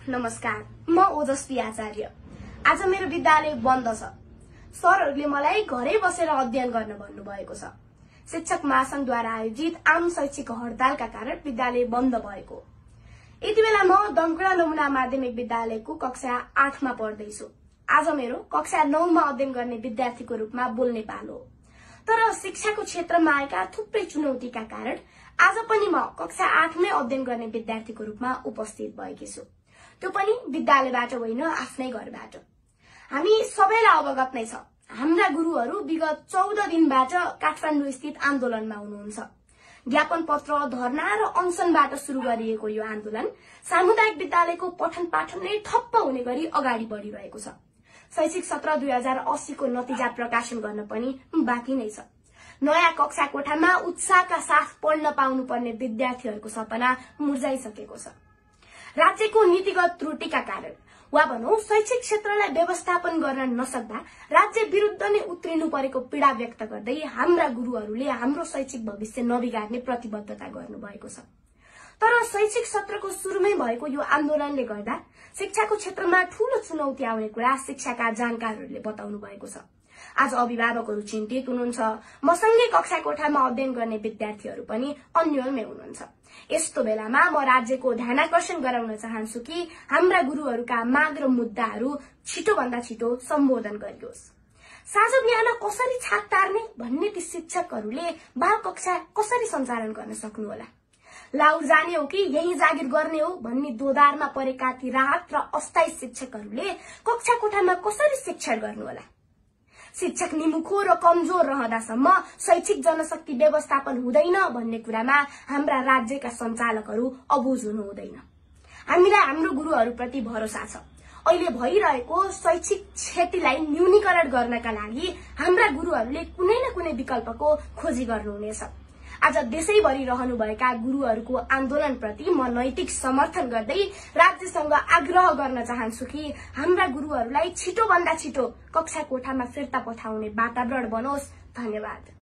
नमस्कार, म ओजस्वी आचार्य। आज मेरो विद्यालय बन्द छ। सरहरूले मलाई घरै बसेर अध्ययन गर्न भन्नुभएको छ। शिक्षक महासंघद्वारा आयोजित आम शैक्षिक हडतालका कारण विद्यालय बन्द भएको। यति बेला म दमकुडा नमुना माध्यमिक विद्यालयको कक्षा 8 मा पढ्दैछु। आज मेरो कक्षा 9 मा अध्ययन गर्ने विद्यार्थीको रूपमा बोल्ने पालो हो। तर शिक्षाको क्षेत्रमा आएका थुप्रै चुनौतीका कारण आज पनि म कक्षा 8 मै अध्ययन गर्ने विद्यार्थीको रूपमा उपस्थित भएकी छु। त्यो पनि विद्यालयबाट होइन, आफ्नै घरबाट। हामी सबैलाई अवगत नै छ, हाम्रा गुरुहरू विगत 14 दिनबाट काठमाडौँ स्थित आन्दोलनमा हुनुहुन्छ। ज्ञापन पत्र, धरना र अनसनबाट शुरू गरिएको यो आन्दोलन सामुदायिक विद्यालयको पठन पाठन नै ठप्प हुने गरी अगाडि बढिरहेको छ। शैक्षिक सत्र 2080 को नतिजा प्रकाशन गर्न पनि बाँकी नै छ। नयाँ कक्षा कोठामा उत्साहका साथ पढ्न पाउनुपर्ने विद्यार्थीहरूको सपना मुर्झाइसकेको छ। राज्यको नीतिगत त्रुटिका कारण वा भनौं शैक्षिक क्षेत्रलाई व्यवस्थापन गर्न नसक्दा राज्य विरुद्ध नै उत्रिनु परेको पीडा व्यक्त गर्दै हाम्रा गुरुहरूले हाम्रो शैक्षिक भविष्य नबिगार्ने प्रतिबद्धता गर्नुभएको छ। तर शैक्षिक सत्रको सुरुमै भएको यो आन्दोलनले गर्दा शिक्षाको क्षेत्रमा ठूलो चुनौती आउने कुरा शिक्षाका जानकारहरूले बताउनु भएको छ। आज अभिभावकहरू चिन्तित हुनुहुन्छ। मसँगै कक्षा कोठामा अध्ययन गर्ने विद्यार्थीहरू पनि अन्यलमै हुनुहुन्छ। यस्तो बेलामा म राज्यको ध्यानाकर्षण गराउन चाहन्छु कि हाम्रा गुरुहरूका माग र मुद्दाहरू छिटोभन्दा छिटो सम्बोधन गरियोस्। साँझ बिहान कसरी छाक टार्ने भन्ने ती शिक्षकहरूले बाल कक्षा कसरी सञ्चालन गर्न सक्नुहोला। लाउर जाने हो कि यही जागिर गर्ने हो भन्ने दोधारमा परेका ती राहत र अस्थायी शिक्षकहरूले कक्षा कोठामा कसरी शिक्षण गर्नुहोला। शिक्षक निमुखो र कमजोर रहँदासम्म शैक्षिक जनशक्ति व्यवस्थापन हुँदैन भन्ने कुरामा हाम्रा राज्यका सञ्चालकहरू अबुझ हुनु हुँदैन। हामीलाई हाम्रो गुरुहरूप्रति भरोसा छ। अहिले भइरहेको शैक्षिक क्षतिलाई न्यूनीकरण गर्नका लागि हाम्रा गुरुहरूले कुनै न कुनै विकल्पको खोजी गर्नुहुनेछ। आज देशैभरि रहनुभएका गुरुहरूको आन्दोलनप्रति म नैतिक समर्थन गर्दै राज्यसँग आग्रह गर्न चाहन्छु कि हाम्रा गुरुहरूलाई छिटोभन्दा छिटो कक्षा कोठामा फिर्ता पठाउने वातावरण बनोस्। धन्यवाद।